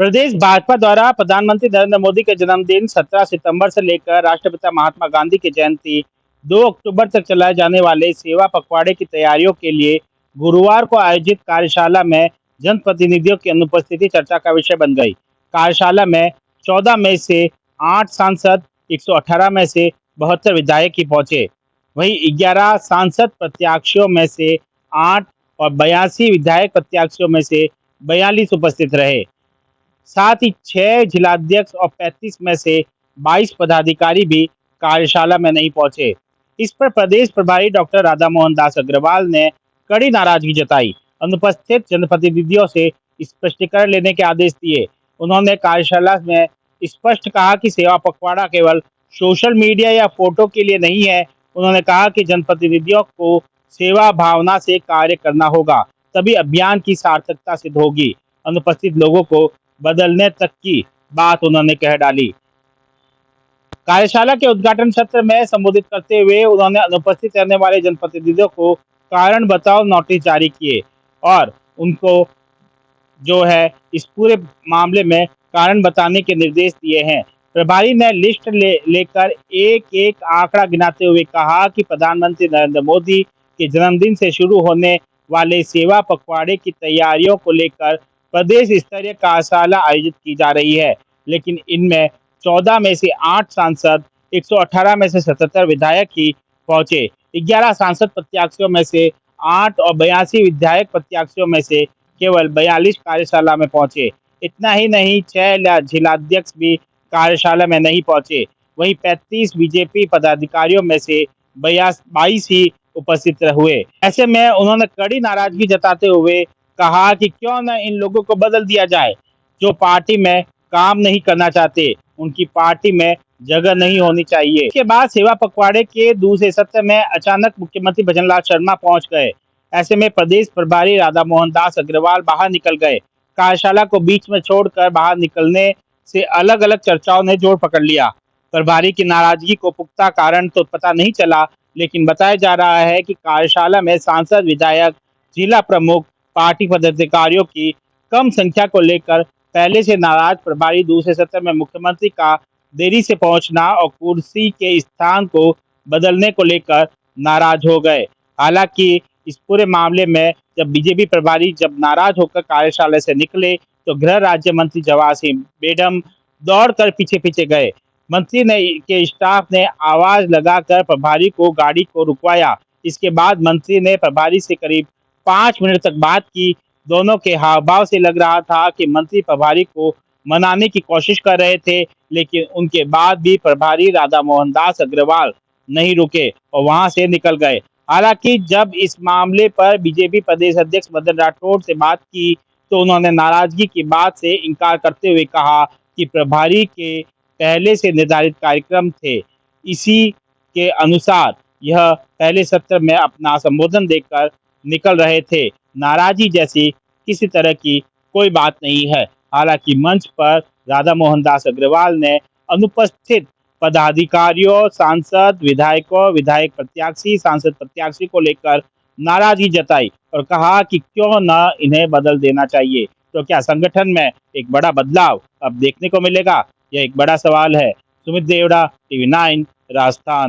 प्रदेश भाजपा द्वारा प्रधानमंत्री नरेंद्र मोदी के जन्मदिन 17 सितंबर से लेकर राष्ट्रपिता महात्मा गांधी की जयंती 2 अक्टूबर तक चलाए जाने वाले सेवा पखवाड़े की तैयारियों के लिए गुरुवार को आयोजित कार्यशाला में जनप्रतिनिधियों की अनुपस्थिति चर्चा का विषय बन गई। कार्यशाला में 14 में से 8 सांसद, 118 में से 72 विधायक ही पहुंचे। वहीं 11 सांसद प्रत्याशियों में से 8 और 82 विधायक प्रत्याशियों में से 42 उपस्थित रहे। साथ ही 6 जिलाध्यक्ष और 35 में से 22 पदाधिकारी भी कार्यशाला में नहीं पहुंचे। इस पर प्रदेश प्रभारी डॉक्टर राधामोहन दास अग्रवाल ने कड़ी नाराजगी जताई। अनुपस्थित जनप्रतिनिधियों से स्पष्टीकरण लेने के आदेश दिए। उन्होंने कार्यशाला में स्पष्ट कहा कि सेवा पखवाड़ा केवल सोशल मीडिया या फोटो के लिए नहीं है। उन्होंने कहा कि जनप्रतिनिधियों को सेवा भावना से कार्य करना होगा, तभी अभियान की सार्थकता सिद्ध होगी। अनुपस्थित लोगों को बदलने तक की बात उन्होंने कह डाली। कार्यशाला के उद्घाटन सत्र में संबोधित करते हुए उन्होंने अनुपस्थित रहने वाले जनप्रतिनिधियों को कारण बताओ नोटिस जारी किए और उनको जो है इस पूरे मामले में कारण बताने के निर्देश दिए हैं। प्रभारी ने लिस्ट लेकर एक एक आंकड़ा गिनाते हुए कहा कि प्रधानमंत्री नरेंद्र मोदी के जन्मदिन से शुरू होने वाले सेवा पखवाड़े की तैयारियों को लेकर प्रदेश स्तरीय कार्यशाला आयोजित की जा रही है, लेकिन इनमें 14 में से 8 सांसद, 118 में से 77 विधायक ही पहुंचे। 11 सांसद प्रत्याशियों में से 8 और 82 विधायक प्रत्याशियों में से केवल 42 कार्यशाला में पहुंचे। इतना ही नहीं, 6 जिलाध्यक्ष भी कार्यशाला में नहीं पहुंचे। वहीं 35 बीजेपी पदाधिकारियों में से 22 ही उपस्थित हुए। ऐसे में उन्होंने कड़ी नाराजगी जताते हुए कहा कि क्यों न इन लोगों को बदल दिया जाए जो पार्टी में काम नहीं करना चाहते, उनकी पार्टी में जगह नहीं होनी चाहिए। इसके बाद सेवा पखवाड़े के दूसरे सत्र में अचानक मुख्यमंत्री भजनलाल शर्मा पहुंच गए। ऐसे में प्रदेश प्रभारी राधामोहन दास अग्रवाल बाहर निकल गए। कार्यशाला को बीच में छोड़कर बाहर निकलने से अलग अलग चर्चाओं ने जोर पकड़ लिया। प्रभारी की नाराजगी को पुख्ता कारण तो पता नहीं चला, लेकिन बताया जा रहा है कि कार्यशाला में सांसद, विधायक, जिला प्रमुख, पार्टी पदाधिकारियों की कम संख्या को लेकर पहले से नाराज प्रभारी दूसरे सत्र में मुख्यमंत्री का देरी से पहुंचना और कुर्सी के स्थान को बदलने को लेकर नाराज हो गए। हालांकि इस पूरे मामले में जब बीजेपी प्रभारी जब नाराज होकर कार्यशाला से निकले तो गृह राज्य मंत्री जवाहर सिंह बेढम दौड़कर पीछे पीछे गए। मंत्री ने के स्टाफ ने आवाज लगाकर प्रभारी को गाड़ी को रुकवाया। इसके बाद मंत्री ने प्रभारी से करीब 5 मिनट तक बात की। दोनों के हाव भाव से लग रहा था कि मंत्री प्रभारी को मनाने की कोशिश कर रहे थे, लेकिन उनके बाद भी प्रभारी राधामोहन दास अग्रवाल नहीं रुके और वहां से निकल गए। हालांकि जब इस मामले पर बीजेपी प्रदेश अध्यक्ष मदन राठौड़ से बात की तो उन्होंने नाराजगी की बात से इनकार करते हुए कहा कि प्रभारी के पहले से निर्धारित कार्यक्रम थे, इसी के अनुसार यह पहले सत्र में अपना संबोधन देकर निकल रहे थे। नाराजी जैसी किसी तरह की कोई बात नहीं है। हालांकि मंच पर राधामोहन दास अग्रवाल ने अनुपस्थित पदाधिकारियों, सांसद, विधायकों, विधायक प्रत्याशी, सांसद प्रत्याशी को लेकर नाराजगी जताई और कहा कि क्यों न इन्हें बदल देना चाहिए। तो क्या संगठन में एक बड़ा बदलाव अब देखने को मिलेगा? यह एक बड़ा सवाल है। सुमित देवड़ा, टीवी 9 राजस्थान।